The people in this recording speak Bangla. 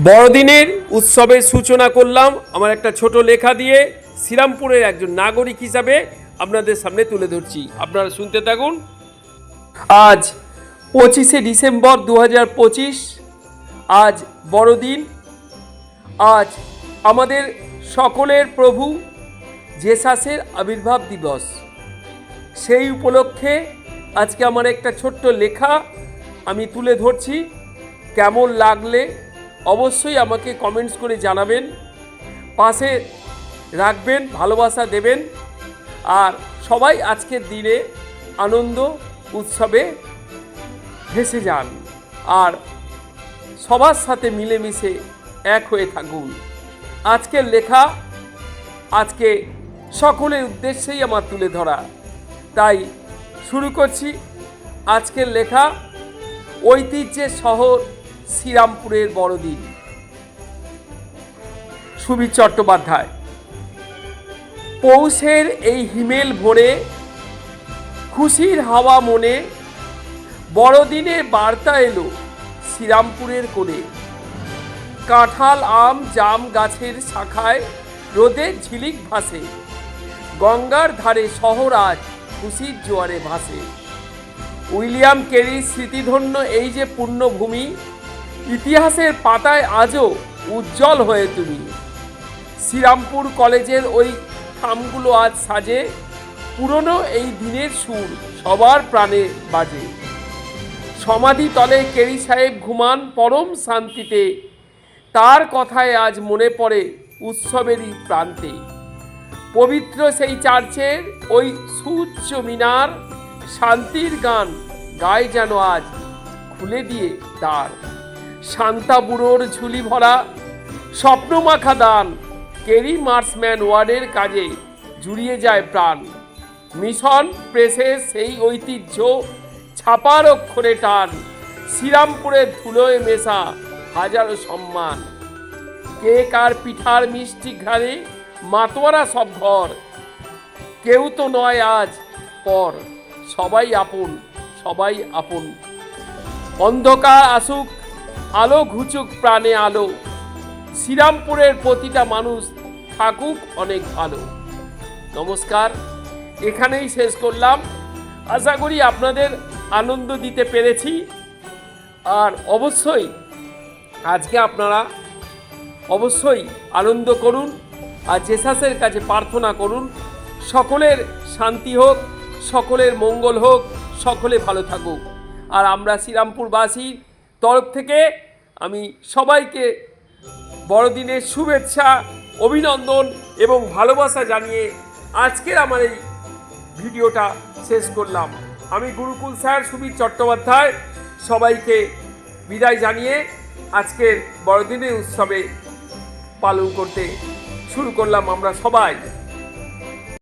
বড়দিনের উৎসবের সূচনা করলাম আমার একটা ছোট লেখা দিয়ে। শ্রীরামপুরের একজন নাগরিক হিসাবে আপনাদের সামনে তুলে ধরছি, আপনারা শুনতে থাকুন। আজ 25শে ডিসেম্বর 2025, আজ বড়দিন। আজ আমাদের সকলের প্রভু জেসাসের আবির্ভাব দিবস। সেই উপলক্ষে আজকে আমার একটা ছোট্ট লেখা আমি তুলে ধরছি। কেমন লাগলে অবশ্যই আমাকে কমেন্টস করে জানাবেন, পাশে রাখবেন, ভালোবাসা দেবেন। আর সবাই আজকের দিনে আনন্দ উৎসবে ভেসে যান আর সবার সাথে মিলেমিশে এক হয়ে থাকুন। আজকের লেখা আজকে সকলের উদ্দেশ্যেই আমার তুলে ধরা, তাই শুরু করছি আজকের লেখা। ঐতিহ্যের শহর শ্রীরামপুরের বড়দিন। সুবীর চট্টোপাধ্যায়। পৌষের এই হিমেল ভোরে খুশির হাওয়া মনে, বড়দিনের বার্তা এলো শ্রীরামপুরের কোণে। কাঁঠাল আম জাম গাছের শাখায় রোদের ঝিলিক ভাসে, গঙ্গার ধারে শহর আজ খুশির জোয়ারে ভাসে। উইলিয়াম কেরির স্মৃতিধন্য এই যে পুণ্যভূমি, ইতিহাসের পাতায় আজও উজ্জ্বল হয়ে তুমি। শ্রীরামপুর কলেজের ওই থামগুলো আজ সাজে, পুরনো এই দিনের সুর সবার প্রাণে বাজে। সমাধি তলে কেরি সাহেব ঘুমান পরম শান্তিতে, তার কথায় আজ মনে পড়ে উৎসবেরই প্রান্তে। পবিত্র সেই চার্চের ওই সুউচ্চ মিনার, শান্তির গান গায় যেন আজ খুলে দিয়ে দ্বার। শান্তা বুড়োর ঝুলি ভরা স্বপ্নমাখা দান, কেরি মার্সম্যান ওয়ার্ডের কাজে জুড়িয়ে যায় প্রাণ। মিশন প্রেসের সেই ঐতিহ্য ছাপার অক্ষরে টান, শ্রীরামপুরের ধুলোয় মেশা হাজারো সম্মান। কেক আর পিঠার মিষ্টি ঘ্রাণে মাতোয়ারা সব ঘর, কেউ তো নয় আজ পর, সবাই আপন সবাই আপন। অন্ধকার আসুক আলো ঘুচুক প্রাণে আলো, শ্রীরামপুরের প্রতিটা মানুষ থাকুক অনেক ভালো। নমস্কার, এখানেই শেষ করলাম। আশা করি আপনাদের আনন্দ দিতে পেরেছি। আর অবশ্যই আজকে আপনারা অবশ্যই আনন্দ করুন আর জেসাসের কাছে প্রার্থনা করুন সকলের শান্তি হোক, সকলের মঙ্গল হোক, সকলে ভালো থাকুক। আর আমরা শ্রীরামপুরবাসীর তরফ থেকে আমি সবাইকে বড়দিনের শুভেচ্ছা, অভিনন্দন এবং ভালোবাসা জানিয়ে আজকের আমার এই ভিডিওটা শেষ করলাম। আমি গুরুকুল স্যার সুবীর চট্টোপাধ্যায় সবাইকে বিদায় জানিয়ে আজকের বড়দিনের উৎসবে পালন করতে শুরু করলাম আমরা সবাই।